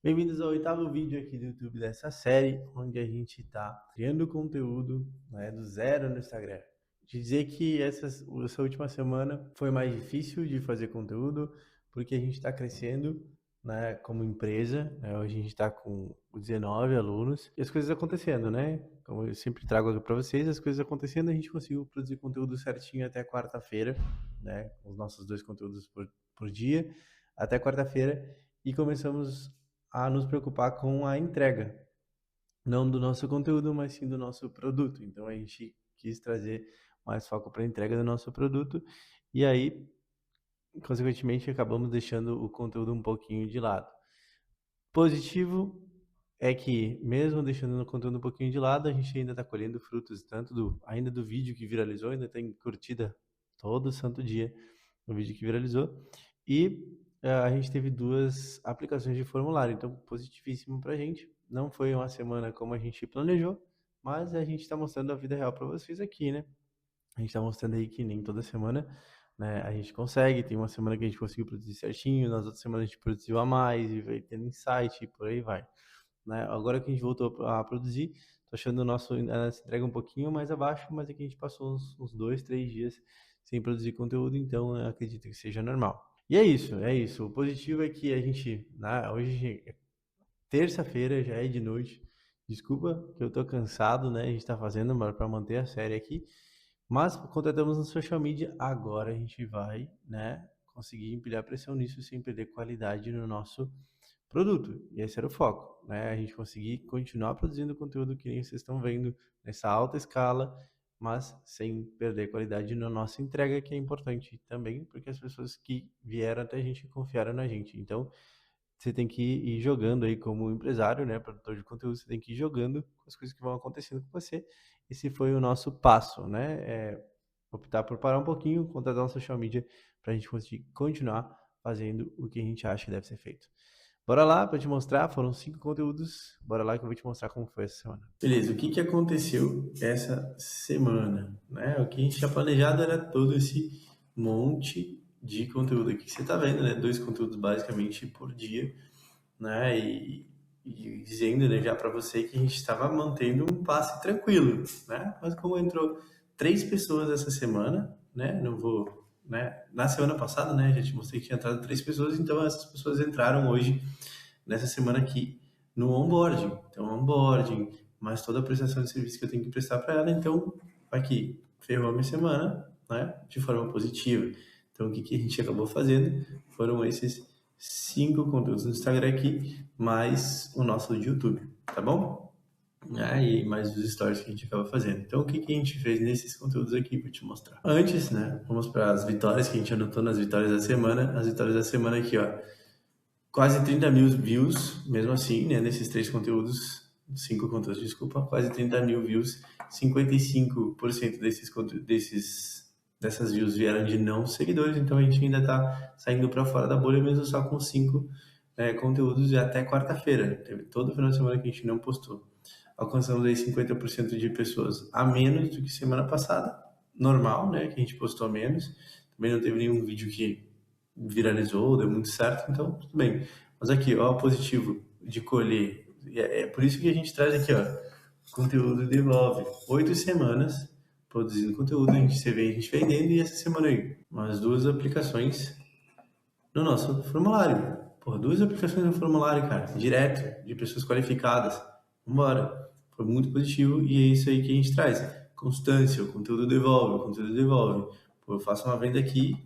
Bem-vindos ao oitavo vídeo aqui do YouTube dessa série, onde a gente está criando conteúdo, né, do zero no Instagram. De dizer que essa última semana foi mais difícil de fazer conteúdo, porque a gente está crescendo, né, como empresa, né, hoje a gente está com 19 alunos, e as coisas acontecendo, né? Como eu sempre trago aqui para vocês, as coisas acontecendo, a gente conseguiu produzir conteúdo certinho até quarta-feira, né, os nossos 2 conteúdos por dia, até quarta-feira, e começamos a nos preocupar com a entrega, não do nosso conteúdo, mas sim do nosso produto. Então a gente quis trazer mais foco para a entrega do nosso produto e aí, consequentemente, acabamos deixando o conteúdo um pouquinho de lado. Positivo é que, mesmo deixando o conteúdo um pouquinho de lado, a gente ainda está colhendo frutos, tanto ainda do vídeo que viralizou, ainda tem curtida todo santo dia o vídeo que viralizou, e a gente teve 2 aplicações de formulário, então positivíssimo para a gente. Não foi uma semana como a gente planejou, mas a gente está mostrando a vida real para vocês aqui, né? A gente está mostrando aí que nem toda semana, né, a gente consegue. Tem uma semana que a gente conseguiu produzir certinho, nas outras semanas a gente produziu a mais e vai tendo insight e por aí vai, né? Agora que a gente voltou a produzir, tô achando a nossa entrega um pouquinho mais abaixo, mas é que a gente passou uns 2, 3 dias sem produzir conteúdo, então eu acredito que seja normal. E é isso, é isso. O positivo é que a gente, né, hoje é terça-feira, já é de noite. Desculpa que eu tô cansado, né? A gente tá fazendo para manter a série aqui, mas contratamos no social media, agora a gente vai, né, conseguir empilhar pressão nisso sem perder qualidade no nosso produto. E esse era o foco, né? A gente conseguir continuar produzindo conteúdo que nem vocês estão vendo nessa alta escala, mas sem perder qualidade na nossa entrega, que é importante também, porque as pessoas que vieram até a gente confiaram na gente. Então, você tem que ir jogando aí como empresário, né, produtor de conteúdo, você tem que ir jogando com as coisas que vão acontecendo com você. Esse foi o nosso passo, né? Optar por parar um pouquinho, contratar um social media para a gente conseguir continuar fazendo o que a gente acha que deve ser feito. Bora lá para te mostrar, foram 5 conteúdos. Bora lá que eu vou te mostrar como foi essa semana. Beleza, o que que aconteceu essa semana, né? O que a gente tinha planejado era todo esse monte de conteúdo aqui que você tá vendo, né? 2 conteúdos basicamente por dia, né? E dizendo, né, já para você que a gente estava mantendo um passe tranquilo, né? Mas como entrou 3 pessoas essa semana, né? Não vou, né? Na semana passada, né? Já te mostrei que tinha entrado 3 pessoas, então essas pessoas entraram hoje nessa semana aqui no onboarding. Então, onboarding, mais toda a prestação de serviço que eu tenho que prestar para ela. Então, aqui, ferrou a minha semana, né, de forma positiva. Então, o que, que a gente acabou fazendo foram esses 5 conteúdos no Instagram aqui, mais o nosso do YouTube, tá bom? E mais os stories que a gente acaba fazendo. Então, o que, que a gente fez nesses conteúdos aqui para te mostrar? Antes, né, vamos para as vitórias que a gente anotou nas vitórias da semana. As vitórias da semana aqui, ó, quase 30 mil views, mesmo assim, né, nesses 3 conteúdos, 5 conteúdos, desculpa, quase 30 mil views, 55% dessas views vieram de não seguidores, então a gente ainda está saindo para fora da bolha, mesmo só com 5 conteúdos e até quarta-feira. Teve todo o final de semana que a gente não postou. Alcançamos aí 50% de pessoas a menos do que semana passada, normal, né, que a gente postou a menos. Também não teve nenhum vídeo que viralizou, deu muito certo, então tudo bem. Mas aqui, ó, o positivo de colher. É por isso que a gente traz aqui, ó, conteúdo devolve. 8 semanas produzindo conteúdo, você vê a gente vendendo, e essa semana aí, umas 2 aplicações no nosso formulário. Porra, 2 aplicações no formulário, cara, direto, de pessoas qualificadas. Vambora. Foi muito positivo e é isso aí que a gente traz. Constância, o conteúdo devolve. Pô, eu faço uma venda aqui,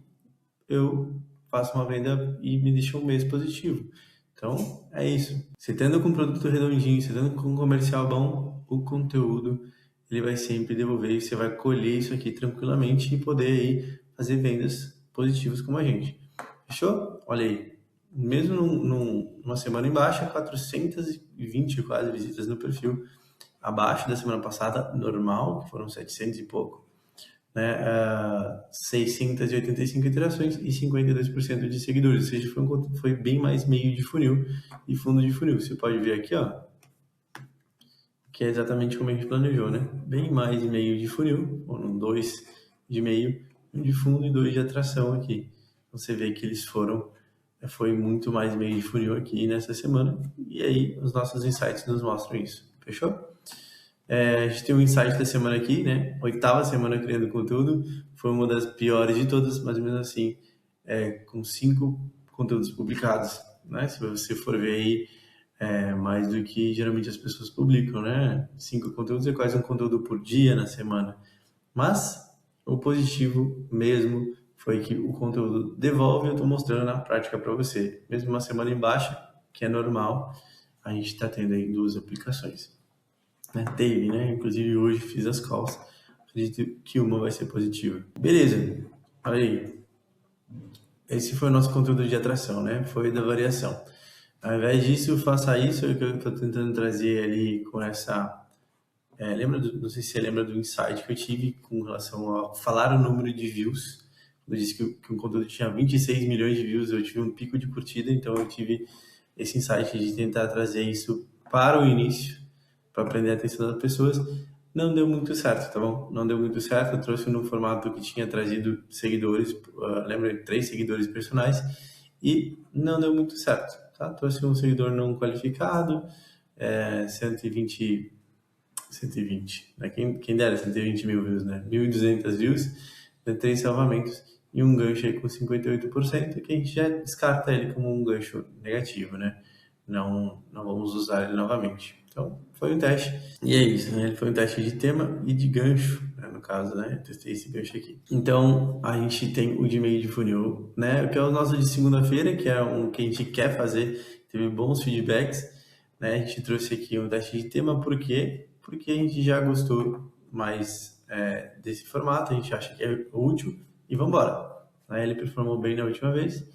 eu faço uma venda e me deixa um mês positivo. Então, é isso. Você tendo com um produto redondinho, você tendo com um comercial bom, o conteúdo ele vai sempre devolver e você vai colher isso aqui tranquilamente e poder aí fazer vendas positivas como a gente. Fechou? Olha aí. Mesmo numa semana em baixa, 420 quase visitas no perfil, abaixo da semana passada, normal, que foram 700 e pouco, né, 685 interações e 52% de seguidores, ou seja, foi bem mais meio de funil e fundo de funil. Você pode ver aqui, ó, que é exatamente como a gente planejou, né? Bem mais meio de funil, ou um 2 de meio, um de fundo e 2 de atração aqui. Você vê que eles foram foi muito mais meio de funil aqui nessa semana, e aí os nossos insights nos mostram isso, fechou? A gente tem um insight da semana aqui, né? 8ª semana criando conteúdo, foi uma das piores de todas, mas mesmo assim, com 5 conteúdos publicados, né? Se você for ver aí, mais do que geralmente as pessoas publicam, né? 5 conteúdos é quase um conteúdo por dia na semana. Mas o positivo mesmo foi que o conteúdo devolve, eu estou mostrando na prática para você. Mesmo uma semana em baixa, que é normal, a gente está tendo aí 2 aplicações. Né? Teve, né? Inclusive hoje fiz as calls. Acredito que uma vai ser positiva. Beleza, olha aí. Esse foi o nosso conteúdo de atração, né? Foi da variação. Ao invés disso, faça isso, que eu estou tentando trazer ali com essa... não sei se você lembra do insight que eu tive com relação a falar o número de views. Eu disse que um conteúdo tinha 26 milhões de views, eu tive um pico de curtida, então eu tive esse insight de tentar trazer isso para o início, para prender a atenção das pessoas. Não deu muito certo, tá bom? Não deu muito certo, eu trouxe num formato que tinha trazido seguidores, lembra, 3 seguidores personais, e não deu muito certo, tá? Trouxe um seguidor não qualificado, 120, né? Quem dera 120 mil views, né? 1.200 views, 3 salvamentos e um gancho aí com 58%, que a gente já descarta ele como um gancho negativo, né? Não vamos usar ele novamente. Então, foi um teste. E é isso, né? Ele foi um teste de tema e de gancho, né? No caso, né? Eu testei esse gancho aqui. Então, a gente tem o de meio de funil, né? Que é o nosso de segunda-feira, que é um que a gente quer fazer. Teve bons feedbacks, né? A gente trouxe aqui um teste de tema, por quê? Porque a gente já gostou mais desse formato, a gente acha que é útil e vamos embora. Ele performou bem na última vez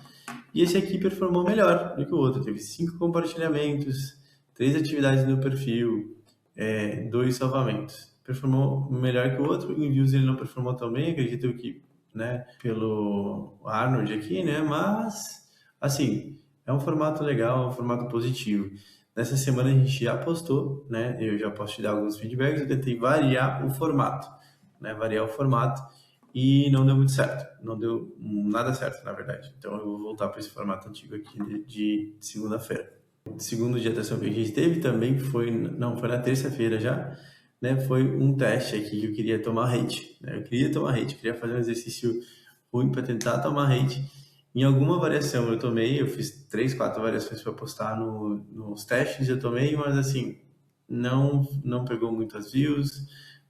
e esse aqui performou melhor do que o outro. Teve 5 compartilhamentos, 3 atividades no perfil, 2 salvamentos. Performou melhor que o outro. Em views ele não performou tão bem, acredito que, né, pelo Arnold aqui, né? Mas, assim, é um formato legal, é um formato positivo. Nessa semana a gente já postou, né? Eu já posso te dar alguns feedbacks. Eu tentei variar o formato, né? Variar o formato e não deu muito certo. Não deu nada certo, na verdade. Então eu vou voltar para esse formato antigo aqui de segunda-feira. O segundo dia da ação que a gente teve também foi na terça-feira já, né? Foi um teste aqui que eu queria tomar hate, né? Eu queria fazer um exercício ruim para tentar tomar hate. Em alguma variação eu tomei, eu fiz 3, 4 variações para postar nos testes, eu tomei, mas assim, não pegou muitas views,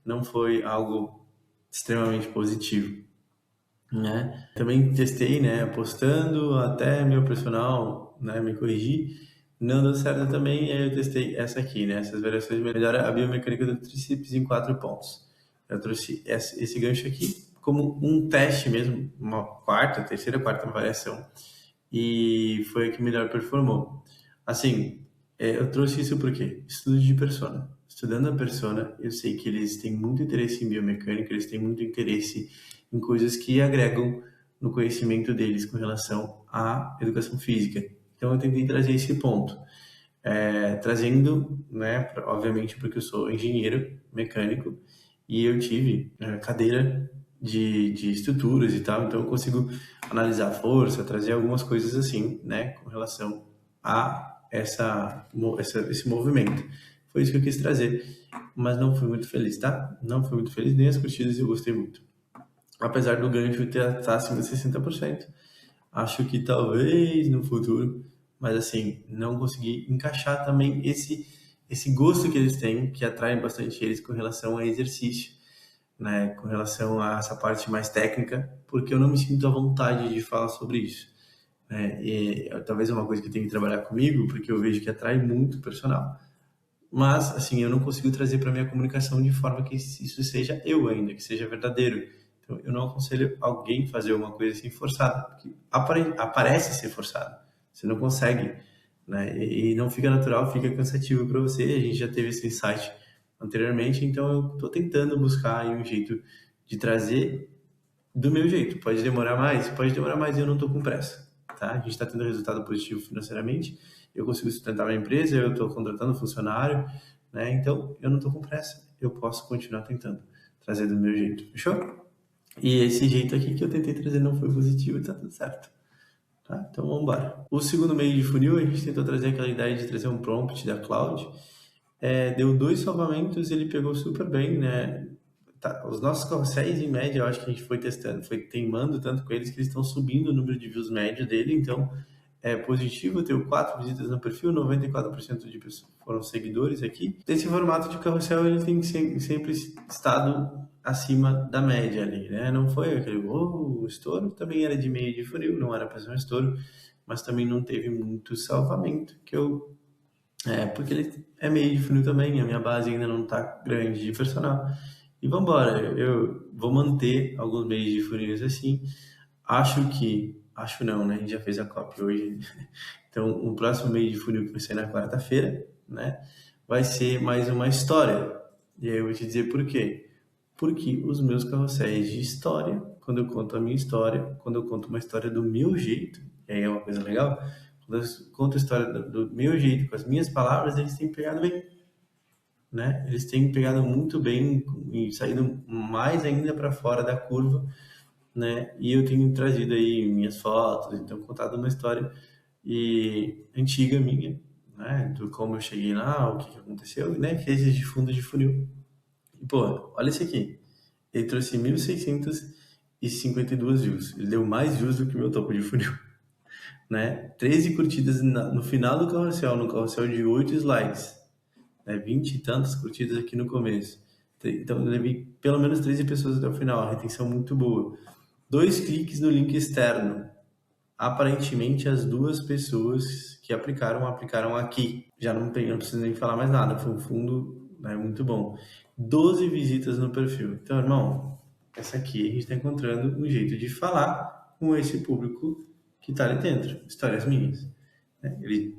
não foi algo extremamente positivo, né? Também testei, né, postando até meu personal, né, me corrigir, não deu certo também, aí eu testei essa aqui, né, essas variações melhoram a biomecânica do tríceps em 4 pontos. Eu trouxe esse gancho aqui como um teste mesmo, uma terceira, quarta variação, e foi a que melhor performou. Assim, eu trouxe isso porque estudo de persona. Estudando a persona, eu sei que eles têm muito interesse em biomecânica, eles têm muito interesse em coisas que agregam no conhecimento deles com relação à educação física. Então, eu tentei trazer esse ponto. Trazendo, né, obviamente porque eu sou engenheiro mecânico e eu tive cadeira de estruturas e tal, então eu consigo analisar a força, trazer algumas coisas assim, né, com relação a esse movimento. Foi isso que eu quis trazer, mas não fui muito feliz, tá? Não fui muito feliz, nem as curtidas eu gostei muito. Apesar do gancho estar acima de 60%. Acho que talvez no futuro, mas assim, não consegui encaixar também esse gosto que eles têm, que atrai bastante eles com relação a exercício, né, com relação a essa parte mais técnica, porque eu não me sinto à vontade de falar sobre isso, né? E talvez é uma coisa que tem que trabalhar comigo, porque eu vejo que atrai muito o personal. Mas, assim, eu não consigo trazer para minha comunicação de forma que isso seja eu ainda, que seja verdadeiro. Então, eu não aconselho alguém fazer uma coisa assim forçada, porque aparece ser forçado. Você não consegue, né? E não fica natural, fica cansativo para você. A gente já teve esse insight anteriormente, então eu estou tentando buscar aí um jeito de trazer do meu jeito. Pode demorar mais? Pode demorar mais e eu não estou com pressa, tá? A gente está tendo resultado positivo financeiramente, eu consigo sustentar minha empresa, eu estou contratando funcionário, né? Então, eu não estou com pressa. Eu posso continuar tentando trazer do meu jeito, fechou? E esse jeito aqui que eu tentei trazer não foi positivo e tá tudo certo, Tá? Então vamos embora. O segundo meio de funil, a gente tentou trazer aquela ideia de trazer um prompt da Cloud. Deu 2 salvamentos, ele pegou super bem, né? Tá, os nossos carrosséis, em média, eu acho que a gente foi testando, foi teimando tanto com eles que eles estão subindo o número de views médio dele, então é positivo, tenho 4 visitas no perfil, 94% de pessoas foram seguidores aqui. Esse formato de carrossel, ele tem sempre estado acima da média ali, né? Não foi aquele, o estouro também era de meio de funil, não era para ser um estouro, mas também não teve muito salvamento, porque ele é meio de funil também, a minha base ainda não está grande de personal. E vamos embora, eu vou manter alguns meios de funis assim. Acho não, né? A gente já fez a copy hoje. Então, o próximo meio de funil que vai ser na quarta-feira, né? Vai ser mais uma história. E aí eu vou te dizer por quê. Porque os meus carrosséis de história, quando eu conto a minha história, quando eu conto uma história do meu jeito, e aí é uma coisa legal, quando eu conto a história do meu jeito, com as minhas palavras, eles têm pegado bem, né? Eles têm pegado muito bem e saído mais ainda para fora da curva, né? E eu tenho trazido aí minhas fotos, então contado uma história antiga minha, né? Do como eu cheguei lá, o que aconteceu, né? Cases de fundo de funil. E, pô, olha isso aqui. Ele trouxe 1.652 views. Ele deu mais views do que o meu topo de funil, né? 13 curtidas no final do carrossel, no carrossel de 8 slides, né? 20 e tantas curtidas aqui no começo. Então, eu levei pelo menos 13 pessoas até o final, a retenção muito boa. 2 cliques no link externo. Aparentemente, as 2 pessoas que aplicaram aqui. Já não preciso nem falar mais nada, foi um fundo, né, muito bom. 12 visitas no perfil. Então, irmão, essa aqui a gente está encontrando um jeito de falar com esse público que está ali dentro. Histórias minhas, né? Ele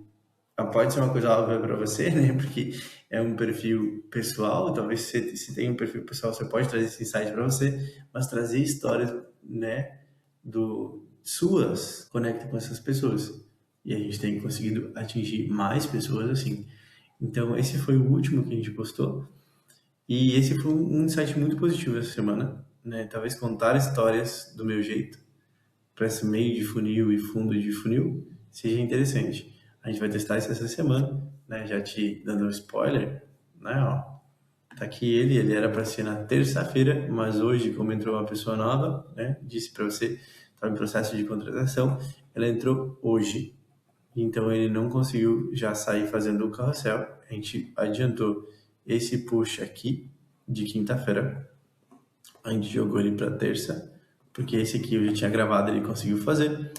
pode ser uma coisa óbvia para você, né? Porque é um perfil pessoal, talvez se tem um perfil pessoal, você pode trazer esse insight para você, mas trazer histórias, né, suas, conecta com essas pessoas. E a gente tem conseguido atingir mais pessoas assim. Então, esse foi o último que a gente postou. E esse foi um insight muito positivo essa semana, né? Talvez contar histórias do meu jeito para esse meio de funil e fundo de funil seja interessante. A gente vai testar isso essa semana, né? Já te dando um spoiler, né? Ó, tá aqui ele era para ser na terça-feira, mas hoje, como entrou uma pessoa nova, né? Disse para você, estava em processo de contratação, ela entrou hoje. Então ele não conseguiu já sair fazendo o carrossel. A gente adiantou esse push aqui de quinta-feira. A gente jogou ele para terça, porque esse aqui eu já tinha gravado, ele conseguiu fazer.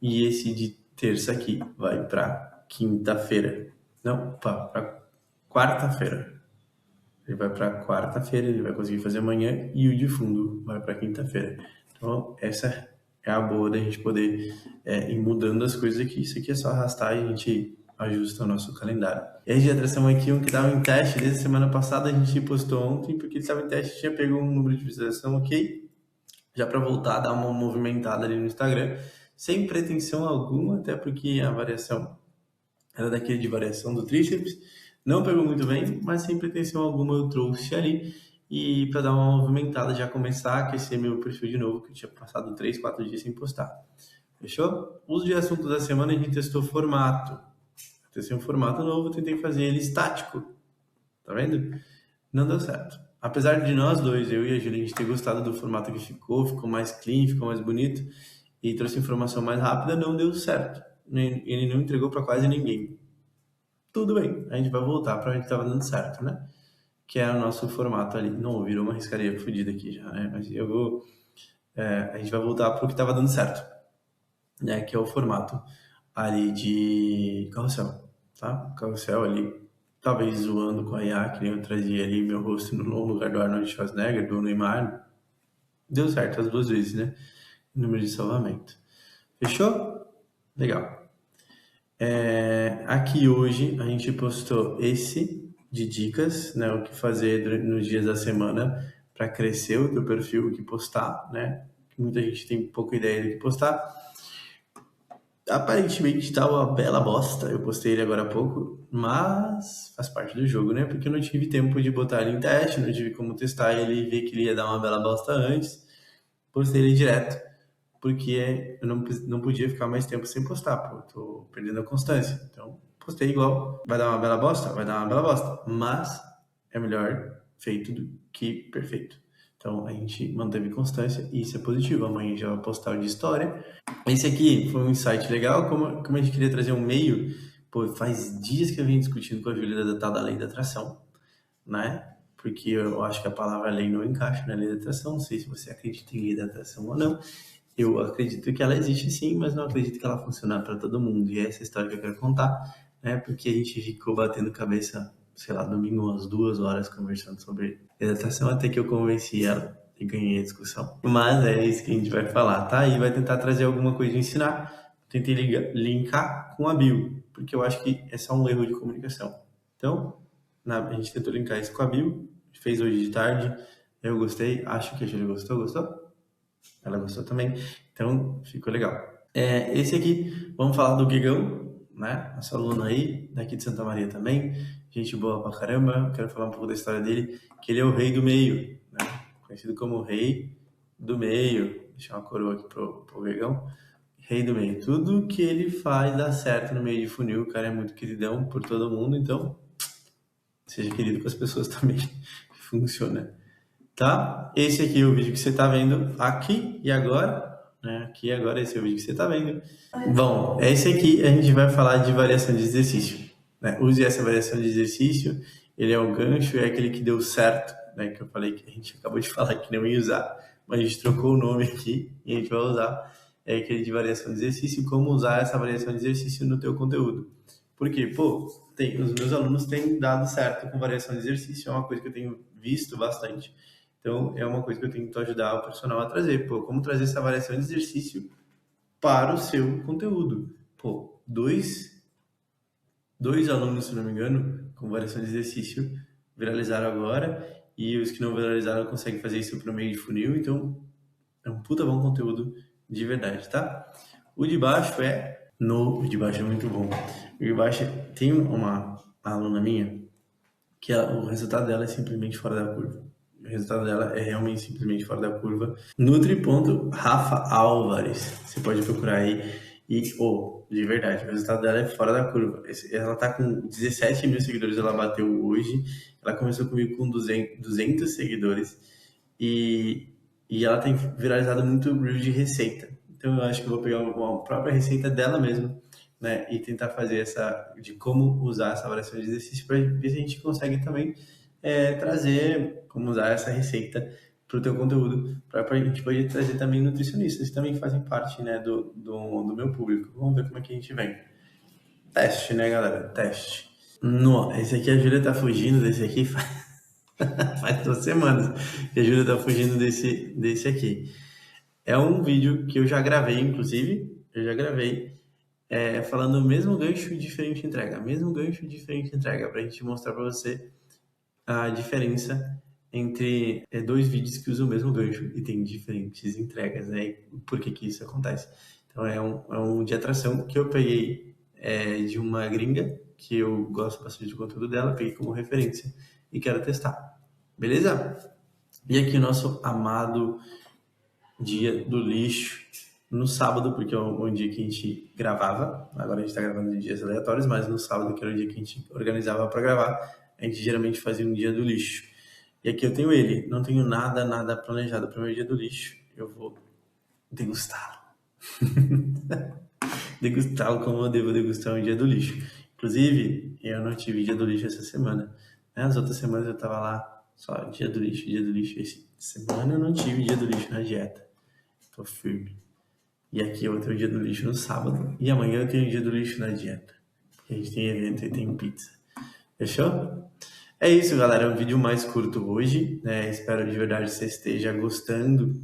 E esse de terça aqui vai para quinta-feira. Não, para quarta-feira. Ele vai para quarta-feira, ele vai conseguir fazer amanhã e o de fundo vai para quinta-feira. Então, essa é a boa da gente poder ir mudando as coisas aqui. Isso aqui é só arrastar e a gente ajusta o nosso calendário. E aí, já traçamos aqui um que estava em teste desde a semana passada, a gente postou ontem, porque ele estava em teste, tinha pego um número de visualização, ok? Já para voltar a dar uma movimentada ali no Instagram, sem pretensão alguma, até porque a variação era daquele de variação do tríceps, não pegou muito bem, mas sem pretensão alguma eu trouxe ali e para dar uma movimentada, já começar a aquecer meu perfil de novo, que eu tinha passado 3, 4 dias sem postar. Fechou? Uso de assunto da semana, a gente testou formato. Testei um formato novo, tentei fazer ele estático. Tá vendo? Não deu certo. Apesar de nós dois, eu e a Júlia, a gente ter gostado do formato que ficou mais clean, ficou mais bonito e trouxe informação mais rápida, não deu certo. Ele não entregou para quase ninguém. Tudo bem, a gente vai voltar para onde estava dando certo, né? Que é o nosso formato ali. Não, virou uma riscaria fodida aqui já, né? Mas a gente vai voltar para o que estava dando certo, né? Que é o formato ali de carrossel, tá? Carrossel ali, talvez zoando com a IA, que nem eu trazia ali meu rosto no lugar do Arnold Schwarzenegger, do Neymar. Deu certo as 2 vezes, né? Número de salvamento. Fechou? Legal. Aqui hoje a gente postou esse de dicas, né? O que fazer nos dias da semana para crescer o teu perfil, o que postar, né? Muita gente tem pouca ideia do que postar. Aparentemente tá uma bela bosta, eu postei ele agora há pouco, mas faz parte do jogo, né? Porque eu não tive tempo de botar ele em teste, não tive como testar ele e ver que ele ia dar uma bela bosta antes. Postei ele direto. porque eu não podia ficar mais tempo sem postar, pô, eu tô perdendo a constância. Então, postei igual. Vai dar uma bela bosta? Vai dar uma bela bosta. Mas é melhor feito do que perfeito. Então, a gente manteve constância e isso é positivo. Amanhã já vou postar o de história. Esse aqui foi um insight legal, como a gente queria trazer um meio, pô, faz dias que eu venho discutindo com a Júlia da tal da lei da atração, né? Porque eu acho que a palavra lei não encaixa na lei da atração, não sei se você acredita em lei da atração ou não. Eu acredito que ela existe sim, mas não acredito que ela funcione para todo mundo. E é essa história que eu quero contar, né? Porque a gente ficou batendo cabeça, sei lá, domingo umas 2 horas conversando sobre lei da atração, até que eu convenci ela e ganhei a discussão. Mas é isso que a gente vai falar, tá? E vai tentar trazer alguma coisa de ensinar. Tentei linkar com a bio, porque eu acho que é só um erro de comunicação. Então, a gente tentou linkar isso com a bio, fez hoje de tarde. Eu gostei, acho que a Júlia gostou? Ela gostou também, então ficou legal. Esse aqui, vamos falar do Guigão, né? Nosso aluno aí, daqui de Santa Maria também, gente boa pra caramba. Quero falar um pouco da história dele, que ele é o rei do meio, né? Conhecido como o rei do meio. Deixa uma coroa aqui pro Guigão. Rei do meio. Tudo que ele faz dá certo no meio de funil. O cara é muito queridão por todo mundo, então seja querido com as pessoas também. Funciona. Tá? Esse aqui é o vídeo que você tá vendo aqui e agora, né? Aqui e agora, esse é o vídeo que você tá vendo. Bom, esse aqui a gente vai falar de variação de exercício, né? Use essa variação de exercício, ele é um gancho, é aquele que deu certo, né? Que eu falei que a gente acabou de falar que não ia usar, mas a gente trocou o nome aqui e a gente vai usar, é aquele de variação de exercício, como usar essa variação de exercício no teu conteúdo. Porque, pô, os meus alunos têm dado certo com variação de exercício, é uma coisa que eu tenho visto bastante. Então, é uma coisa que eu tento ajudar o personal a trazer. Pô, como trazer essa variação de exercício para o seu conteúdo. Pô, dois alunos, se não me engano, com variação de exercício viralizaram agora e os que não viralizaram conseguem fazer isso por meio de funil. Então, é um puta bom conteúdo de verdade, tá? O de baixo é... O de baixo é muito bom. O de baixo tem uma aluna minha que o resultado dela é simplesmente fora da curva. O resultado dela é realmente simplesmente fora da curva. Nutri.Rafa Álvares. Você pode procurar aí. E, de verdade, o resultado dela é fora da curva. Ela tá com 17 mil seguidores, ela bateu hoje. Ela começou comigo com 200 seguidores. E ela tem viralizado muito reel de receita. Então eu acho que eu vou pegar uma própria receita dela mesmo, né, e tentar fazer de como usar essa variação de exercício para ver se a gente consegue também trazer como usar essa receita para o teu conteúdo, para a gente poder trazer também nutricionistas que também fazem parte, né, do meu público. Vamos ver como é que a gente vem. Teste, né, galera? Teste. Não, esse aqui a Júlia tá fugindo desse aqui faz 2 semanas que a Júlia tá fugindo desse aqui. É um vídeo que eu já gravei, inclusive, falando o mesmo gancho, diferente entrega. Mesmo gancho, diferente entrega, pra gente mostrar pra você a diferença entre 2 vídeos que usam o mesmo gancho e tem diferentes entregas, né? E por que isso acontece. Então é um de atração que eu peguei de uma gringa, que eu gosto bastante do conteúdo dela, peguei como referência e quero testar. Beleza? E aqui o nosso amado dia do lixo no sábado, porque é um dia que a gente gravava. Agora a gente tá gravando em dias aleatórios, mas no sábado, que era o dia que a gente organizava para gravar, a gente geralmente fazia um dia do lixo. E aqui eu tenho ele, não tenho nada planejado para o meu dia do lixo. Eu vou degustá-lo. Degustá-lo como eu devo degustar um dia do lixo. Inclusive, eu não tive dia do lixo essa semana. As outras semanas eu tava lá, só dia do lixo. Essa semana eu não tive dia do lixo na dieta. Tô firme. E aqui eu vou ter o dia do lixo no sábado. E amanhã eu tenho o dia do lixo na dieta. Porque a gente tem evento e tem pizza. Fechou? É isso, galera. É um vídeo mais curto hoje, né? Espero de verdade que você esteja gostando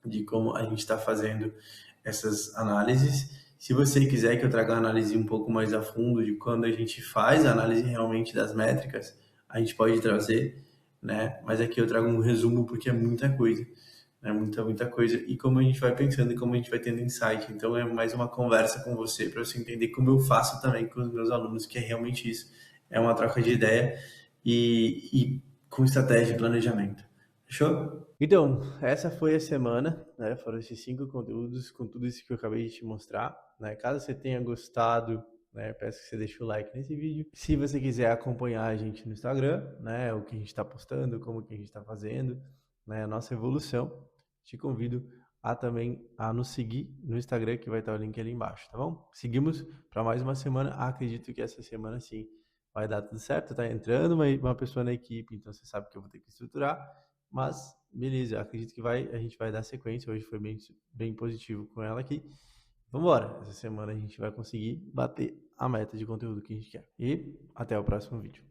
de como a gente está fazendo essas análises. Se você quiser que eu traga uma análise um pouco mais a fundo de quando a gente faz a análise realmente das métricas, a gente pode trazer, né? Mas aqui eu trago um resumo porque é muita coisa, né? Muita coisa. E como a gente vai pensando e como a gente vai tendo insight. Então é mais uma conversa com você para você entender como eu faço também com os meus alunos, que é realmente isso. É uma troca de ideia e com estratégia de planejamento. Fechou? Então, essa foi a semana, né? Foram esses 5 conteúdos com tudo isso que eu acabei de te mostrar, né? Caso você tenha gostado, né, peço que você deixe o like nesse vídeo. Se você quiser acompanhar a gente no Instagram, né, o que a gente está postando, como que a gente está fazendo, né, a nossa evolução, te convido a também a nos seguir no Instagram, que vai estar o link ali embaixo, tá bom? Seguimos para mais uma semana. Acredito que essa semana sim vai dar tudo certo. Tá entrando uma pessoa na equipe, então você sabe que eu vou ter que estruturar. Mas, beleza, eu acredito que a gente vai dar sequência. Hoje foi bem positivo com ela aqui. Vamos embora. Essa semana a gente vai conseguir bater a meta de conteúdo que a gente quer. E até o próximo vídeo.